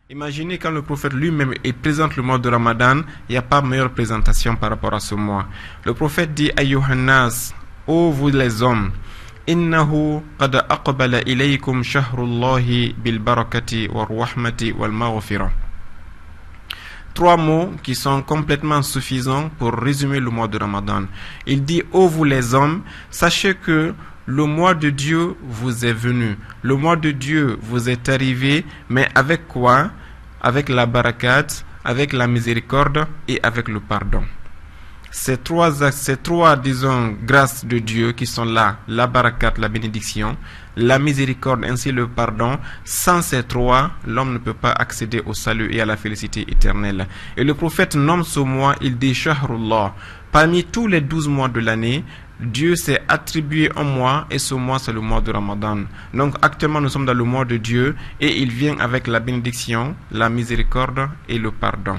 Imaginez quand le prophète lui-même présente le mois de Ramadan, il n'y a pas meilleure présentation par rapport à ce mois. Le prophète dit Ayyuhannas, ô vous les hommes, innahu qad aqbala ilaykum shahrullahi bil barakati wal rahmati wal maghfirah. Trois mots qui sont complètement suffisants pour résumer le mois de Ramadan. Il dit ô vous les hommes, sachez que le mois de Dieu vous est venu. Le mois de Dieu vous est arrivé, mais avec quoi? Avec la barakat, avec la miséricorde et avec le pardon. Ces trois, disons, grâces de Dieu qui sont là, la barakat, la bénédiction, la miséricorde ainsi le pardon, sans ces trois, l'homme ne peut pas accéder au salut et à la félicité éternelle. Et le prophète nomme ce mois, il dit Shahrullah. Parmi tous les 12 mois de l'année, Dieu s'est attribué un mois et ce mois c'est le mois de Ramadan. Donc actuellement nous sommes dans le mois de Dieu et il vient avec la bénédiction, la miséricorde et le pardon.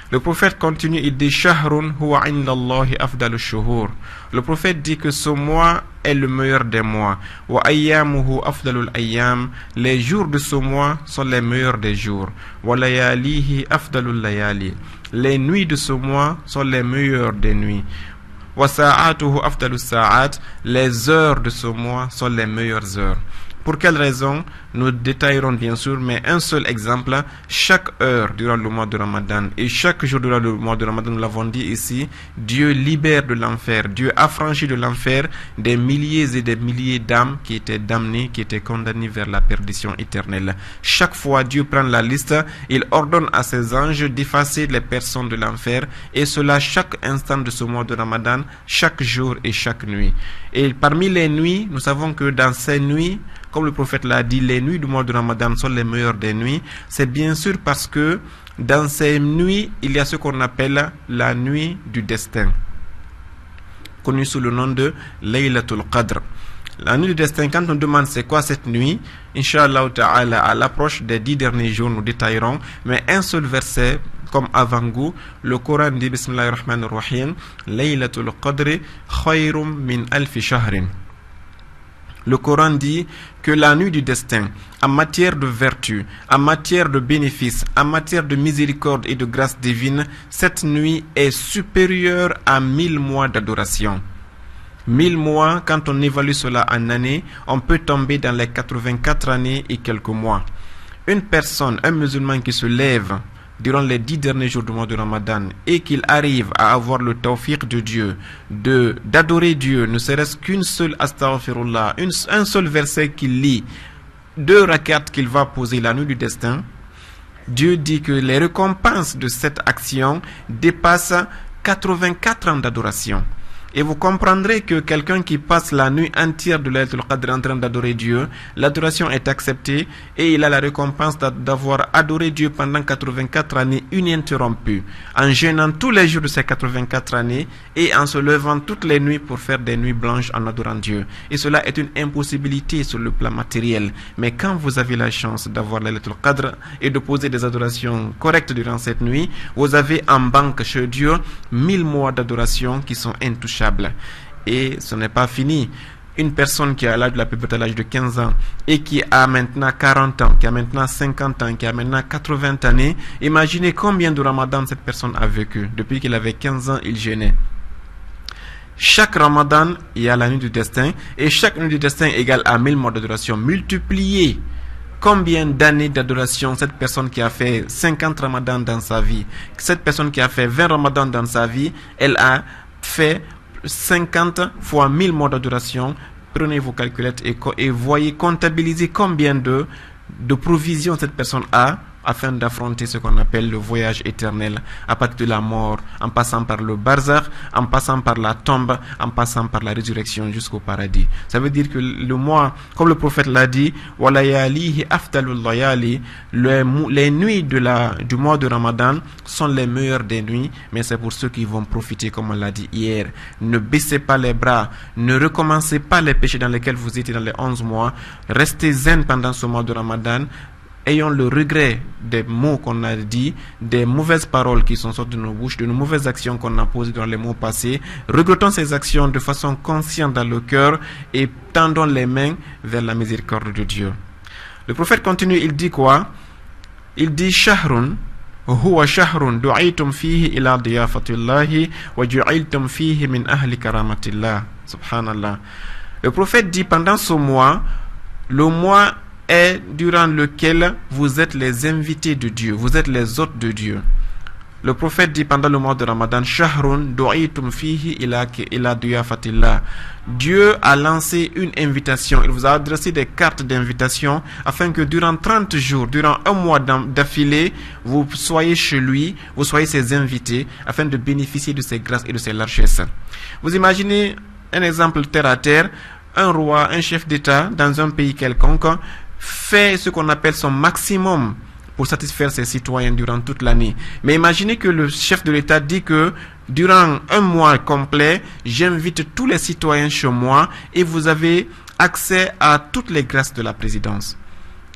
Le prophète continue, il dit Shahrun huwa indallahi afdalu shuhur. Le prophète dit que ce mois est le meilleur des mois. Wa ayyamuhu afdalul ayyam. Les jours de ce mois sont les meilleurs des jours. Wa layalihi afdalul layali. Les nuits de ce mois sont les meilleures des nuits. Les heures de ce mois sont les meilleures heures. Pour quelle raison? Nous détaillerons bien sûr, mais un seul exemple, chaque heure durant le mois de Ramadan et chaque jour durant le mois de Ramadan, nous l'avons dit ici, Dieu libère de l'enfer, Dieu affranchit de l'enfer des milliers et des milliers d'âmes qui étaient damnées, qui étaient condamnées vers la perdition éternelle. Chaque fois, Dieu prend la liste, il ordonne à ses anges d'effacer les personnes de l'enfer et cela chaque instant de ce mois de Ramadan, chaque jour et chaque nuit. Et parmi les nuits, nous savons que dans ces nuits, comme le prophète l'a dit, les nuits du mois de Ramadan sont les meilleures des nuits. C'est bien sûr parce que dans ces nuits, il y a ce qu'on appelle la nuit du destin, connue sous le nom de Laylatul Qadr. La nuit du destin, quand on demande c'est quoi cette nuit, Inch'Allah Ta'ala, à l'approche des 10 derniers jours, nous détaillerons, mais un seul verset, comme avant-goût, le Coran dit Bismillahirrahmanirrahim, Laylatul Qadr khayrum min alfi shahrin. Le Coran dit que la nuit du destin, en matière de vertu, en matière de bénéfice, en matière de miséricorde et de grâce divine, cette nuit est supérieure à 1000 mois d'adoration. 1000 mois, quand on évalue cela en années, on peut tomber dans les 84 années et quelques mois. Une personne, un musulman qui se lève durant les 10 derniers jours du mois de Ramadan et qu'il arrive à avoir le tawfiq de Dieu, d'adorer Dieu, ne serait-ce qu'une seule astaghfirullah, un seul verset qu'il lit, 2 rakats qu'il va poser la nuit du destin, Dieu dit que les récompenses de cette action dépassent 84 ans d'adoration. Et vous comprendrez que quelqu'un qui passe la nuit entière de Laylatul Qadr en train d'adorer Dieu, l'adoration est acceptée et il a la récompense d'avoir adoré Dieu pendant 84 années ininterrompues, en jeûnant tous les jours de ces 84 années et en se levant toutes les nuits pour faire des nuits blanches en adorant Dieu. Et cela est une impossibilité sur le plan matériel. Mais quand vous avez la chance d'avoir Laylatul Qadr et de poser des adorations correctes durant cette nuit, vous avez en banque chez Dieu 1000 mois d'adoration qui sont intouchables. Et ce n'est pas fini. Une personne qui a l'âge de la puberté à l'âge de 15 ans et qui a maintenant 40 ans, qui a maintenant 50 ans, qui a maintenant 80 années, imaginez combien de Ramadan cette personne a vécu. Depuis qu'il avait 15 ans, il jeûnait. Chaque Ramadan, il y a la nuit du destin et chaque nuit du destin égale à 1000 mois d'adoration. Multiplié. Combien d'années d'adoration cette personne qui a fait 50 Ramadans dans sa vie, cette personne qui a fait 20 Ramadans dans sa vie, elle a fait 50 fois 1000 mois d'adoration. Prenez vos calculettes et voyez, comptabiliser combien de provisions cette personne a afin d'affronter ce qu'on appelle le voyage éternel à partir de la mort, en passant par le barzakh, en passant par la tombe, en passant par la résurrection jusqu'au paradis. Ça veut dire que le mois, comme le prophète l'a dit, walayalihi afdalul layali, les nuits du mois de Ramadan sont les meilleures des nuits, mais c'est pour ceux qui vont profiter, comme on l'a dit hier. Ne baissez pas les bras, ne recommencez pas les péchés dans lesquels vous étiez dans les 11 mois, restez zen pendant ce mois de Ramadan. Ayons le regret des mots qu'on a dit, des mauvaises paroles qui sont sorties de nos bouches, de nos mauvaises actions qu'on a posées dans les mots passés. Regrettons ces actions de façon consciente dans le cœur et tendons les mains vers la miséricorde de Dieu. Le prophète continue, il dit quoi? il dit shahrun huwa shahrun du'aytum fihi ila diyafatillahi wa ju'iltum fihi min ahli karamatillah. Subhanallah. Le prophète dit pendant ce mois, le mois est durant lequel vous êtes les invités de Dieu, vous êtes les hôtes de Dieu. Le prophète dit pendant le mois de Ramadan, shahrun du'itum fihi ila diyafatillah. Dieu a lancé une invitation, il vous a adressé des cartes d'invitation afin que durant 30 jours, durant un mois d'affilée, vous soyez chez lui, vous soyez ses invités afin de bénéficier de ses grâces et de ses largesses. Vous imaginez un exemple terre à terre, un roi, un chef d'État dans un pays quelconque fait ce qu'on appelle son maximum pour satisfaire ses citoyens durant toute l'année. Mais imaginez que le chef de l'État dit que durant un mois complet, j'invite tous les citoyens chez moi et vous avez accès à toutes les grâces de la présidence.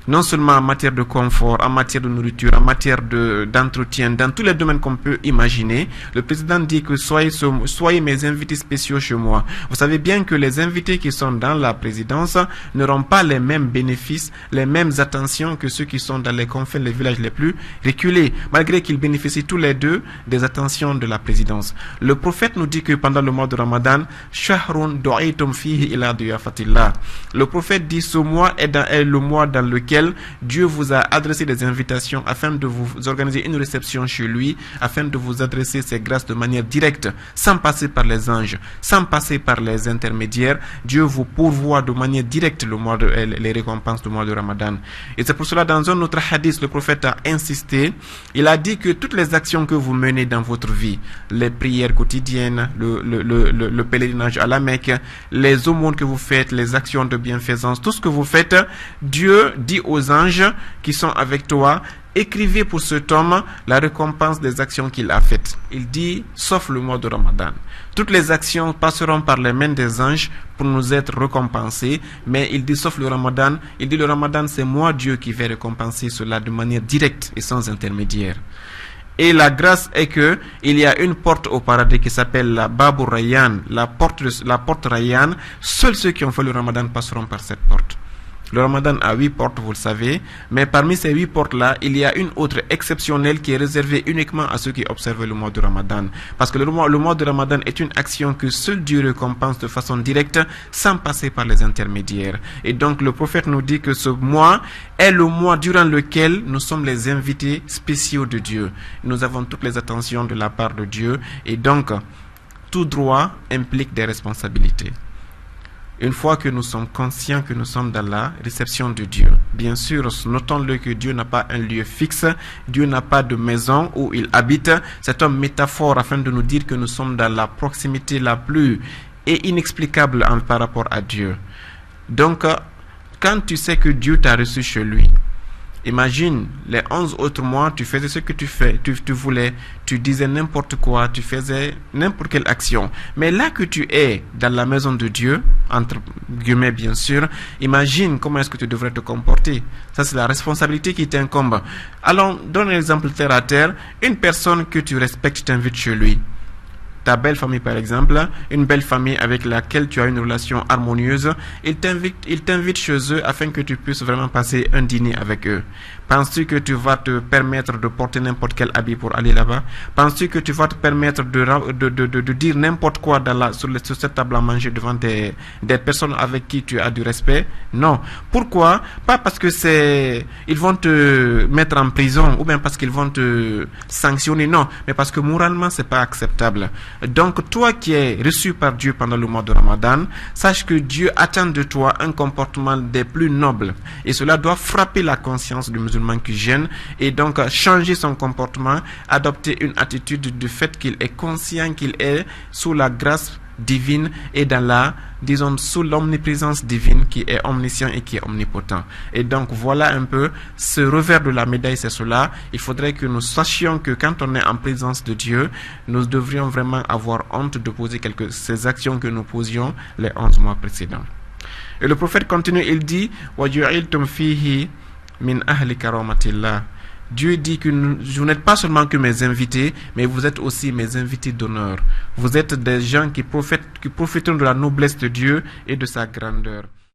Non seulement en matière de confort, en matière de nourriture, en matière d'entretien, dans tous les domaines qu'on peut imaginer, le président dit que soyez mes invités spéciaux chez moi. Vous savez bien que les invités qui sont dans la présidence n'auront pas les mêmes bénéfices, les mêmes attentions que ceux qui sont dans les confins, les villages les plus reculés, malgré qu'ils bénéficient tous les deux des attentions de la présidence. Le prophète nous dit que pendant le mois de Ramadan, shahrun du'aytum fihi ila diyafatillah. Le prophète dit ce mois est le mois dans lequel Dieu vous a adressé des invitations afin de vous organiser une réception chez lui, afin de vous adresser ses grâces de manière directe, sans passer par les anges, sans passer par les intermédiaires. Dieu vous pourvoit de manière directe les récompenses du mois de Ramadan. Et c'est pour cela, dans un autre hadith, le prophète a insisté. Il a dit que toutes les actions que vous menez dans votre vie, les prières quotidiennes, le pèlerinage à la Mecque, les aumônes que vous faites, les actions de bienfaisance, tout ce que vous faites, Dieu dit aux anges qui sont avec toi, écrivez pour cet homme la récompense des actions qu'il a faites. Il dit, sauf le mois de Ramadan. Toutes les actions passeront par les mains des anges pour nous être récompensées, mais il dit, sauf le Ramadan. Il dit, le Ramadan, c'est moi, Dieu, qui vais récompenser cela de manière directe et sans intermédiaire. Et la grâce est que il y a une porte au paradis qui s'appelle la Babur Rayyan, la porte Rayyan. Seuls ceux qui ont fait le Ramadan passeront par cette porte. Le Ramadan a 8 portes, vous le savez, mais parmi ces 8 portes-là, il y a une autre exceptionnelle qui est réservée uniquement à ceux qui observent le mois de Ramadan. Parce que le mois de Ramadan est une action que seul Dieu récompense de façon directe, sans passer par les intermédiaires. Et donc le prophète nous dit que ce mois est le mois durant lequel nous sommes les invités spéciaux de Dieu. Nous avons toutes les attentions de la part de Dieu, et donc tout droit implique des responsabilités. Une fois que nous sommes conscients que nous sommes dans la réception de Dieu, bien sûr, notons-le que Dieu n'a pas un lieu fixe, Dieu n'a pas de maison où il habite. C'est une métaphore afin de nous dire que nous sommes dans la proximité la plus inexplicable par rapport à Dieu. Donc, quand tu sais que Dieu t'a reçu chez lui, imagine, les 11 autres mois, tu faisais ce que tu voulais, tu disais n'importe quoi, tu faisais n'importe quelle action. Mais là que tu es dans la maison de Dieu, entre guillemets bien sûr, imagine comment est-ce que tu devrais te comporter. Ça, c'est la responsabilité qui t'incombe. Allons, donne un exemple terre à terre. Une personne que tu respectes t'invite chez lui. Ta belle famille par exemple, une belle famille avec laquelle tu as une relation harmonieuse, il t'invite chez eux afin que tu puisses vraiment passer un dîner avec eux. Penses-tu que tu vas te permettre de porter n'importe quel habit pour aller là-bas? Penses-tu que tu vas te permettre de dire n'importe quoi sur cette table à manger devant des personnes avec qui tu as du respect? Non. Pourquoi? Pas parce que ils vont te mettre en prison ou bien parce qu'ils vont te sanctionner, non, mais parce que moralement c'est pas acceptable. Donc toi qui es reçu par Dieu pendant le mois de Ramadan, sache que Dieu attend de toi un comportement des plus nobles, et cela doit frapper la conscience du musulman qui jeûne, et donc changer son comportement, adopter une attitude du fait qu'il est conscient qu'il est sous la grâce divine et sous l'omniprésence divine qui est omniscient et qui est omnipotent. Et donc voilà un peu ce revers de la médaille, c'est cela. Il faudrait que nous sachions que quand on est en présence de Dieu, nous devrions vraiment avoir honte de poser ces actions que nous posions les 11 mois précédents. Et le prophète continue, il dit وَجُعِلْتُمْ فِيهِ مِنْ أَهْلِ كَرَامَةِ اللَّهِ. Dieu dit que vous n'êtes pas seulement que mes invités, mais vous êtes aussi mes invités d'honneur. Vous êtes des gens qui profitent de la noblesse de Dieu et de sa grandeur.